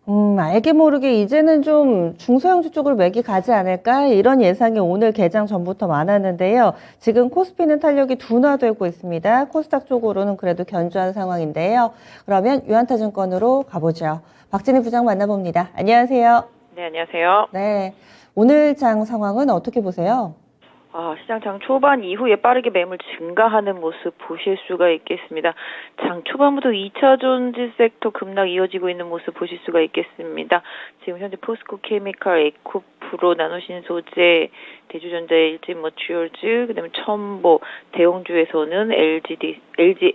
알게 모르게 이제는 좀 중소형주 쪽으로 맥이 가지 않을까? 이런 예상이 오늘 개장 전부터 많았는데요. 지금 코스피는 탄력이 둔화되고 있습니다. 코스닥 쪽으로는 그래도 견조한 상황인데요. 그러면 유한타증권으로 가보죠. 박진희 부장 만나봅니다. 안녕하세요. 네, 안녕하세요. 네. 오늘 장 상황은 어떻게 보세요? 시장 장 초반 이후에 빠르게 매물 증가하는 모습 보실 수가 있겠습니다. 장 초반부터 2차 전지 섹터 급락 이어지고 있는 모습 보실 수가 있겠습니다. 지금 현재 포스코 케미칼, 에코프로, 나노신소재, 대주전자, LG 머추얼즈, 그다음에 첨보, 대형주에서는 LG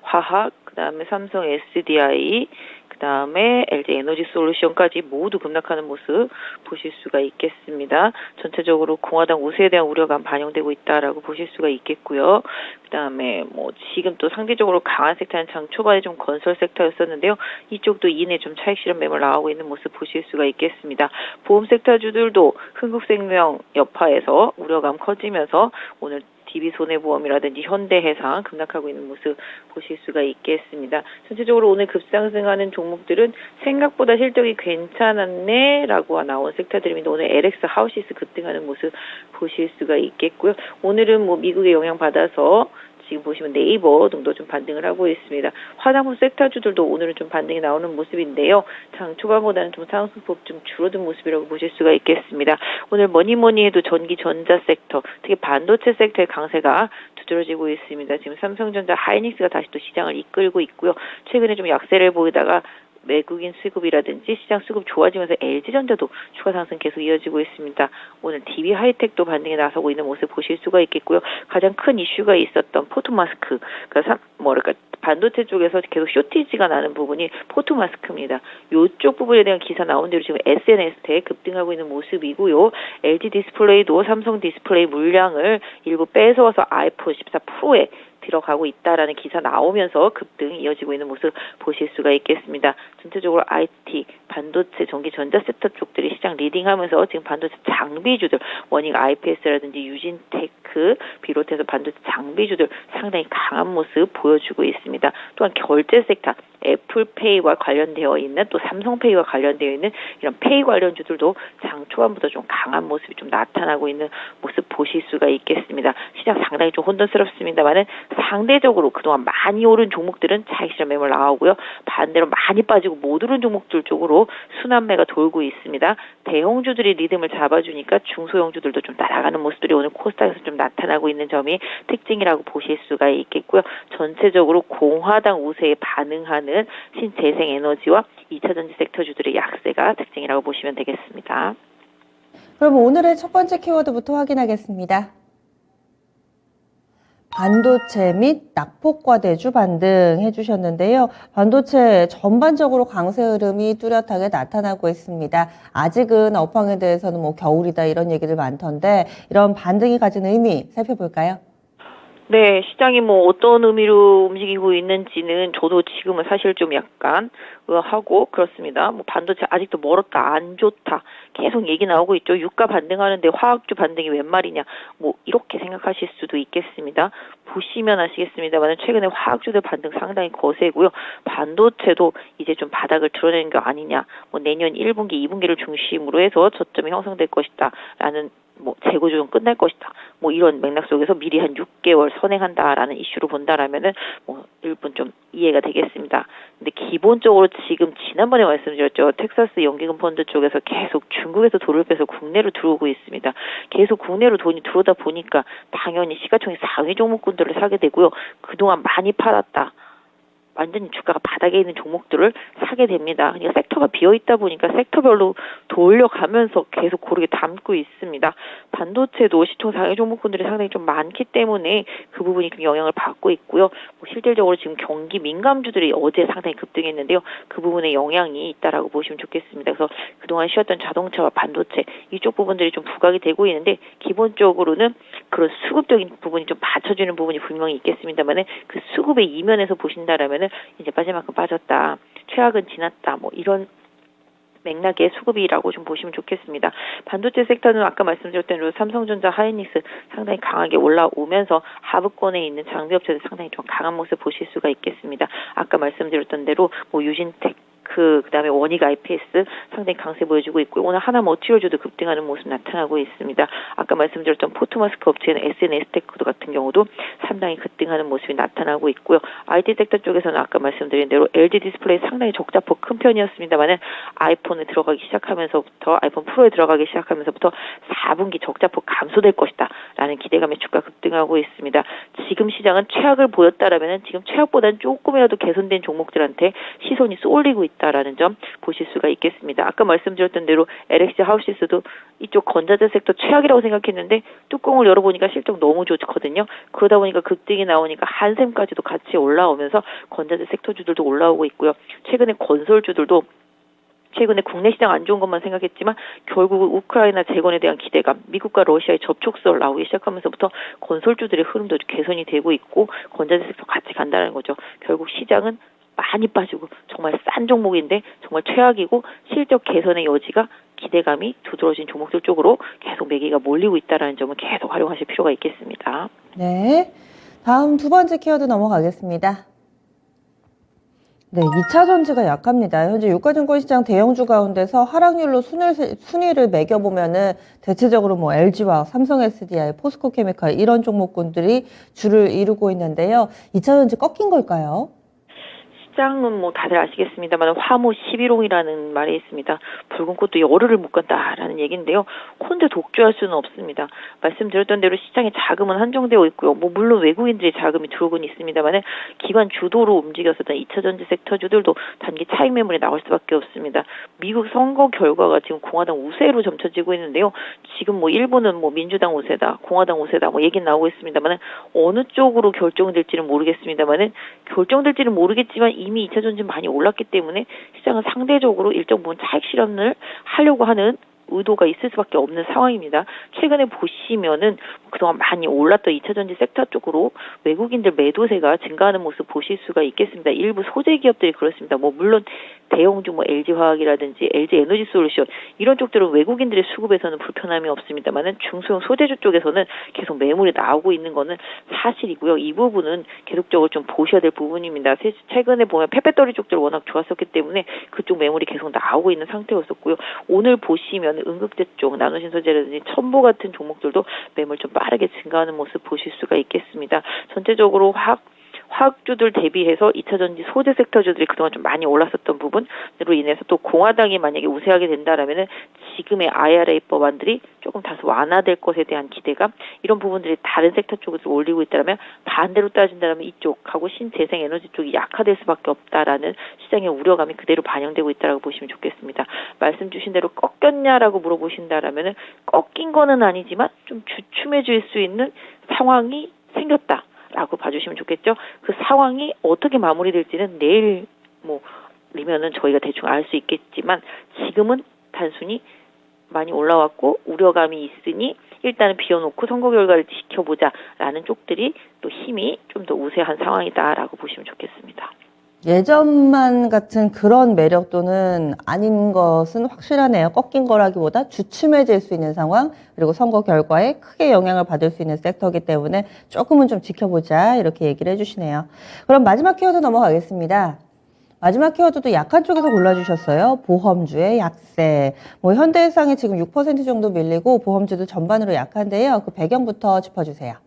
화학, 그다음에 삼성 SDI, 그다음에 LG 에너지 솔루션까지 모두 급락하는 모습 보실 수가 있겠습니다. 전체적으로 공화당 우세에 대한 우려감 반영되고 있다라고 보실 수가 있겠고요. 그다음에 지금 또 상대적으로 강한 섹터는 장 초반에 좀 건설 섹터였었는데요. 이쪽도 이내 좀 차익 실현 매물 나오고 있는 모습 보실 수가 있겠습니다. 보험 섹터주들도 흥국생명 여파에서 우려감 커지면서 오늘 DB손해보험이라든지 현대해상 급락하고 있는 모습 보실 수가 있겠습니다. 전체적으로 오늘 급상승하는 종목들은 생각보다 실적이 괜찮았네라고 나온 섹터들입니다. 오늘 LX 하우시스 급등하는 모습 보실 수가 있겠고요. 오늘은 미국의 영향 받아서 지금 보시면 네이버 등도 좀 반등을 하고 있습니다. 화장품 섹터주들도 오늘은 좀 반등이 나오는 모습인데요. 장 초반보다는 좀 상승폭 좀 줄어든 모습이라고 보실 수가 있겠습니다. 오늘 뭐니 해도 전기 전자 섹터, 특히 반도체 섹터의 강세가 두드러지고 있습니다. 지금 삼성전자, 하이닉스가 다시 또 시장을 이끌고 있고요. 최근에 좀 약세를 보이다가 외국인 수급이라든지 시장 수급 좋아지면서 LG전자도 추가 상승 계속 이어지고 있습니다. 오늘 DB하이텍도 반등에 나서고 있는 모습 보실 수가 있겠고요. 가장 큰 이슈가 있었던 포토마스크, 반도체 쪽에서 계속 쇼티지가 나는 부분이 포토마스크입니다. 이쪽 부분에 대한 기사 나온 대로 지금 SNS에 급등하고 있는 모습이고요. LG 디스플레이도 삼성 디스플레이 물량을 일부 뺏어와서 아이폰 14 프로에 들어가고 있다라는 기사 나오면서 급등 이어지고 있는 모습 보실 수가 있겠습니다. 전체적으로 IT, 반도체, 전기, 전자 섹터 쪽들이 시장 리딩하면서 지금 반도체 장비주들, 워닝 IPS라든지 유진테크 비롯해서 반도체 장비주들 상당히 강한 모습 보여주고 있습니다. 또한 결제 섹터, 애플페이와 관련되어 있는 또 삼성페이와 관련되어 있는 이런 페이 관련주들도 장 초반부터 좀 강한 모습이 좀 나타나고 있는 모습 보실 수가 있겠습니다. 시장 상당히 좀 혼돈스럽습니다만은 상대적으로 그동안 많이 오른 종목들은 차익 실현 매물 나오고요. 반대로 많이 빠지고 못 오른 종목들 쪽으로 순환매가 돌고 있습니다. 대형주들이 리듬을 잡아주니까 중소형주들도 좀 따라가는 모습들이 오늘 코스닥에서 좀 나타나고 있는 점이 특징이라고 보실 수가 있겠고요. 전체적으로 공화당 우세에 반응하는 신재생에너지와 2차전지 섹터주들의 약세가 특징이라고 보시면 되겠습니다. 그럼 오늘의 첫 번째 키워드부터 확인하겠습니다. 반도체 및 낙폭과대주 반등해 주셨는데요. 반도체 전반적으로 강세 흐름이 뚜렷하게 나타나고 있습니다. 아직은 업황에 대해서는 겨울이다 이런 얘기들 많던데 이런 반등이 가진 의미 살펴볼까요? 네, 시장이 어떤 의미로 움직이고 있는지는 저도 지금은 사실 좀 약간 의아하고 그렇습니다. 반도체 아직도 멀었다, 안 좋다, 계속 얘기 나오고 있죠. 유가 반등하는데 화학주 반등이 웬 말이냐, 이렇게 생각하실 수도 있겠습니다. 보시면 아시겠습니다만 최근에 화학주들 반등 상당히 거세고요. 반도체도 이제 좀 바닥을 드러내는 거 아니냐, 내년 1분기, 2분기를 중심으로 해서 저점이 형성될 것이다 라는 재고 조정 끝날 것이다. 이런 맥락 속에서 미리 한 6개월 선행한다라는 이슈로 본다라면은 일본 좀 이해가 되겠습니다. 근데 기본적으로 지금 지난번에 말씀드렸죠. 텍사스 연기금 펀드 쪽에서 계속 중국에서 돈을 빼서 국내로 들어오고 있습니다. 계속 국내로 돈이 들어오다 보니까 당연히 시가총액 상위 종목군들을 사게 되고요. 그동안 많이 팔았다. 완전히 주가가 바닥에 있는 종목들을 사게 됩니다. 그러니까 섹터가 비어있다 보니까 섹터별로 돌려가면서 계속 고르게 담고 있습니다. 반도체도 시총 상위 종목군들이 상당히 좀 많기 때문에 그 부분이 좀 영향을 받고 있고요. 실질적으로 지금 경기 민감주들이 어제 상당히 급등했는데요. 그 부분에 영향이 있다라고 보시면 좋겠습니다. 그래서 그동안 쉬었던 자동차와 반도체 이쪽 부분들이 좀 부각이 되고 있는데 기본적으로는 그런 수급적인 부분이 좀 받쳐주는 부분이 분명히 있겠습니다만은 그 수급의 이면에서 보신다라면은 이제 빠질 만큼 빠졌다, 최악은 지났다, 이런 맥락의 수급이라고 좀 보시면 좋겠습니다. 반도체 섹터는 아까 말씀드렸던 대로 삼성전자, 하이닉스 상당히 강하게 올라오면서 하부권에 있는 장비업체들 상당히 좀 강한 모습 보실 수가 있겠습니다. 아까 말씀드렸던 대로 유진테크, 그다음에 원익 IPS 상당히 강세 보여주고 있고요. 오늘 하나머티리얼즈도 급등하는 모습 나타나고 있습니다. 아까 말씀드렸던 포토마스크 업체는 SNS테크 같은 경우도 상당히 급등하는 모습이 나타나고 있고요. IT 섹터 쪽에서는 아까 말씀드린 대로 LG 디스플레이 상당히 적자폭 큰 편이었습니다만은 아이폰 프로에 들어가기 시작하면서부터 4분기 적자폭 감소될 것이다라는 기대감에 주가 급등하고 있습니다. 지금 시장은 최악을 보였다라면은 지금 최악보다는 조금이라도 개선된 종목들한테 시선이 쏠리고 있다라는 점 보실 수가 있겠습니다. 아까 말씀드렸던 대로 LX 하우시스도 이쪽 건자재 섹터 최악이라고 생각했는데 뚜껑을 열어보니까 실적 너무 좋거든요. 그러다 보니까 급등이 나오니까 한샘까지도 같이 올라오면서 건자재 섹터주들도 올라오고 있고요. 최근에 건설주들도 최근에 국내 시장 안 좋은 것만 생각했지만 결국 우크라이나 재건에 대한 기대감, 미국과 러시아의 접촉설 나오기 시작하면서부터 건설주들의 흐름도 개선이 되고 있고 건자재 섹터 같이 간다는 거죠. 결국 시장은 많이 빠지고 정말 싼 종목인데 정말 최악이고 실적 개선의 여지가 기대감이 두드러진 종목들 쪽으로 계속 매기가 몰리고 있다는 점을 계속 활용하실 필요가 있겠습니다. 네. 다음 두 번째 키워드 넘어가겠습니다. 네, 2차 전지가 약합니다. 현재 유가증권 시장 대형주 가운데서 하락률로 순위를 매겨보면은 대체적으로 뭐 LG화학, 삼성 SDI, 포스코케미칼 이런 종목군들이 주를 이루고 있는데요. 2차 전지 꺾인 걸까요? 시장은 뭐 다들 아시겠습니다만 화무 11홍이라는 말이 있습니다. 붉은 꽃도 열흘을 못 간다라는 얘기인데요. 혼자 독주할 수는 없습니다. 말씀드렸던 대로 시장의 자금은 한정되어 있고요. 뭐 물론 외국인들의 자금이 들어오곤 있습니다만 기관 주도로 움직였었던 2차 전지 섹터주들도 단기 차익 매물에 나올 수밖에 없습니다. 미국 선거 결과가 지금 공화당 우세로 점쳐지고 있는데요. 지금 뭐 일본은 뭐 민주당 우세다, 공화당 우세다 뭐 얘기는 나오고 있습니다만 어느 쪽으로 결정될지는 모르겠습니다만 결정될지는 모르겠지만 이미 2차 전지는 많이 올랐기 때문에 시장은 상대적으로 일정 부분 차익 실현을 하려고 하는 의도가 있을 수밖에 없는 상황입니다. 최근에 보시면은 그동안 많이 올랐던 2차 전지 섹터 쪽으로 외국인들 매도세가 증가하는 모습 보실 수가 있겠습니다. 일부 소재 기업들이 그렇습니다. 뭐 물론 대형주 뭐 LG화학이라든지 LG에너지솔루션 이런 쪽들은 외국인들의 수급에서는 불편함이 없습니다만은 중소형 소재주 쪽에서는 계속 매물이 나오고 있는 거는 사실이고요. 이 부분은 계속적으로 좀 보셔야 될 부분입니다. 최근에 보면 페페토리 쪽들 워낙 좋았었기 때문에 그쪽 매물이 계속 나오고 있는 상태였었고요. 오늘 보시면 응급제 쪽, 나노신소재라든지 첨보 같은 종목들도 매물 좀 빠르게 증가하는 모습 보실 수가 있겠습니다. 전체적으로 화학주들 대비해서 2차 전지 소재 섹터주들이 그동안 좀 많이 올랐었던 부분으로 인해서 또 공화당이 만약에 우세하게 된다라면은 지금의 IRA 법안들이 조금 다소 완화될 것에 대한 기대감 이런 부분들이 다른 섹터 쪽에서 올리고 있다면 반대로 따진다면 이쪽하고 신재생 에너지 쪽이 약화될 수밖에 없다라는 시장의 우려감이 그대로 반영되고 있다라고 보시면 좋겠습니다. 말씀 주신 대로 꺾였냐라고 물어보신다라면은 꺾인 거는 아니지만 좀 주춤해질 수 있는 상황이 생겼다. 라고 봐주시면 좋겠죠. 그 상황이 어떻게 마무리될지는 내일이면은 저희가 대충 알 수 있겠지만 지금은 단순히 많이 올라왔고 우려감이 있으니 일단은 비워놓고 선거 결과를 지켜보자라는 쪽들이 또 힘이 좀 더 우세한 상황이다라고 보시면 좋겠습니다. 예전만 같은 그런 매력도는 아닌 것은 확실하네요. 꺾인 거라기보다 주춤해질 수 있는 상황, 그리고 선거 결과에 크게 영향을 받을 수 있는 섹터이기 때문에 조금은 좀 지켜보자 이렇게 얘기를 해주시네요. 그럼 마지막 키워드 넘어가겠습니다. 마지막 키워드도 약한 쪽에서 골라주셨어요. 보험주의 약세. 뭐 현대해상이 지금 6% 정도 밀리고 보험주도 전반으로 약한데요. 그 배경부터 짚어주세요.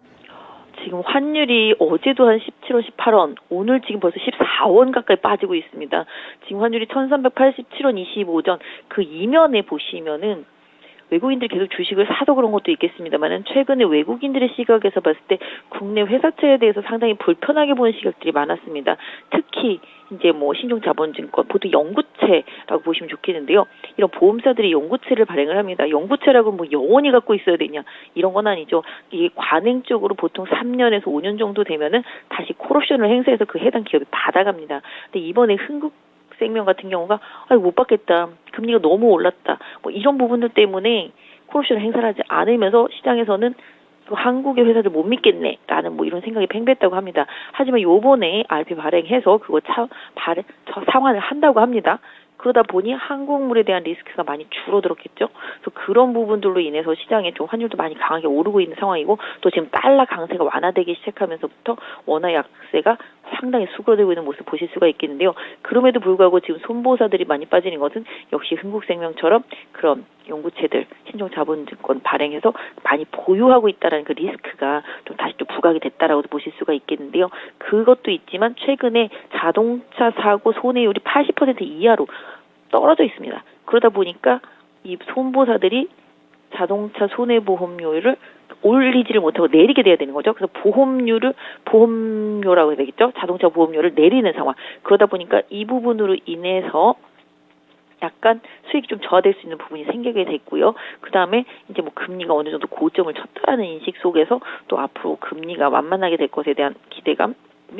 지금 환율이 어제도 한 17원, 18원, 오늘 지금 벌써 14원 가까이 빠지고 있습니다. 지금 환율이 1387원 25전, 그 이면에 보시면은 외국인들이 계속 주식을 사서 그런 것도 있겠습니다만은 최근에 외국인들의 시각에서 봤을 때 국내 회사채에 대해서 상당히 불편하게 보는 시각들이 많았습니다. 특히 이제 뭐 신종자본증권, 보통 연구채라고 보시면 좋겠는데요. 이런 보험사들이 연구채를 발행을 합니다. 연구채라고 뭐 영원히 갖고 있어야 되냐 이런 건 아니죠. 이게 관행적으로 보통 3년에서 5년 정도 되면은 다시 콜옵션을 행사해서 그 해당 기업이 받아갑니다. 근데 이번에 흥국생명 같은 경우가 못 받겠다. 금리가 너무 올랐다. 뭐 이런 부분들 때문에 콜옵션을 행사를 하지 않으면서 시장에서는 한국의 회사들 못 믿겠네라는 뭐 이런 생각이 팽배했다고 합니다. 하지만 요번에 RP 발행해서 그거 상환을 한다고 합니다. 그러다 보니 한국물에 대한 리스크가 많이 줄어들었겠죠. 그래서 그런 부분들로 인해서 시장에 좀 환율도 많이 강하게 오르고 있는 상황이고 또 지금 달러 강세가 완화되기 시작하면서부터 원화 약세가 상당히 수그러들고 있는 모습 보실 수가 있겠는데요. 그럼에도 불구하고 지금 손보사들이 많이 빠지는 것은 역시 흥국생명처럼 그런 연구체들 신종자본증권 발행해서 많이 보유하고 있다는 그 리스크가 좀 다시 또 부각이 됐다라고도 보실 수가 있겠는데요. 그것도 있지만 최근에 자동차 사고 손해율이 80% 이하로 떨어져 있습니다. 그러다 보니까 이 손보사들이 자동차 손해보험료를 올리지를 못하고 내리게 돼야 되는 거죠. 그래서 보험료라고 해야 되겠죠. 자동차 보험료를 내리는 상황. 그러다 보니까 이 부분으로 인해서 약간 수익이 좀 저하될 수 있는 부분이 생기게 됐고요. 그 다음에 이제 뭐 금리가 어느 정도 고점을 쳤다라는 인식 속에서 또 앞으로 금리가 완만하게 될 것에 대한 기대감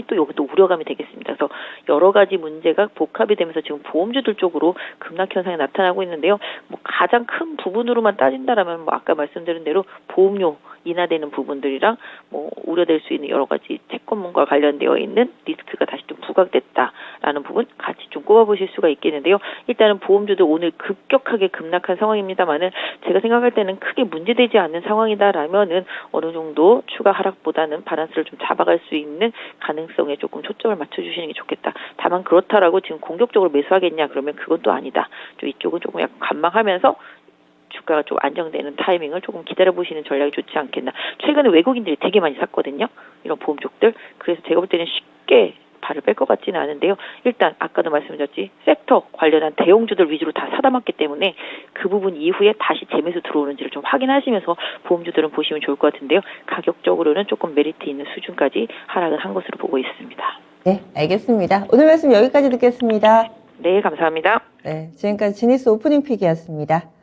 또 여기 또 우려감이 되겠습니다. 그래서 여러 가지 문제가 복합이 되면서 지금 보험주들 쪽으로 급락 현상이 나타나고 있는데요. 뭐 가장 큰 부분으로만 따진다라면 뭐 아까 말씀드린 대로 보험료 인하되는 부분들이랑 뭐 우려될 수 있는 여러 가지 채권문과 관련되어 있는 리스크가 다시 좀 부각됐다라는 부분 같이 좀 꼽아보실 수가 있겠는데요. 일단은 보험주들 오늘 급격하게 급락한 상황입니다만은 제가 생각할 때는 크게 문제되지 않는 상황이다라면은 어느 정도 추가 하락보다는 바란스를 좀 잡아갈 수 있는 가능성에 조금 초점을 맞춰주시는 게 좋겠다. 다만 그렇다라고 지금 공격적으로 매수하겠냐 그러면 그건 또 아니다. 좀 이쪽은 조금 약간 관망하면서 주가가 좀 안정되는 타이밍을 조금 기다려보시는 전략이 좋지 않겠나. 최근에 외국인들이 되게 많이 샀거든요. 이런 보험족들. 그래서 제가 볼 때는 쉽게 발을 뺄 것 같지는 않은데요. 일단 아까도 말씀드렸지 섹터 관련한 대형주들 위주로 다 사다 맞기 때문에 그 부분 이후에 다시 재매수 들어오는지를 좀 확인하시면서 보험주들은 보시면 좋을 것 같은데요. 가격적으로는 조금 메리트 있는 수준까지 하락을 한 것으로 보고 있습니다. 네, 알겠습니다. 오늘 말씀 여기까지 듣겠습니다. 네, 감사합니다. 네, 지금까지 지니스 오프닝 픽이었습니다.